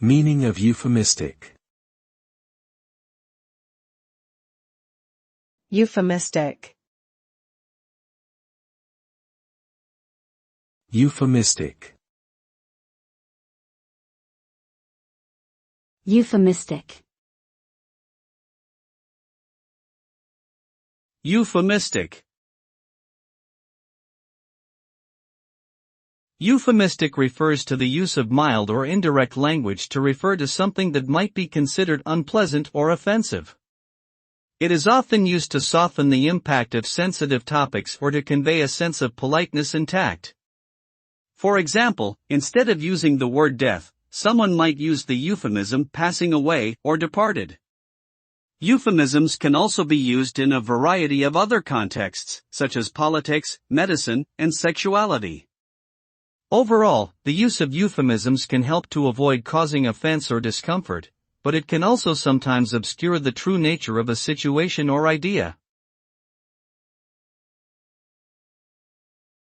Meaning of euphemistic. Euphemistic. Euphemistic. Euphemistic. Euphemistic. Euphemistic refers to the use of mild or indirect language to refer to something that might be considered unpleasant or offensive. It is often used to soften the impact of sensitive topics or to convey a sense of politeness and tact. For example, instead of using the word death, someone might use the euphemism passing away or departed. Euphemisms can also be used in a variety of other contexts, such as politics, medicine, and sexuality. Overall, the use of euphemisms can help to avoid causing offense or discomfort, but it can also sometimes obscure the true nature of a situation or idea.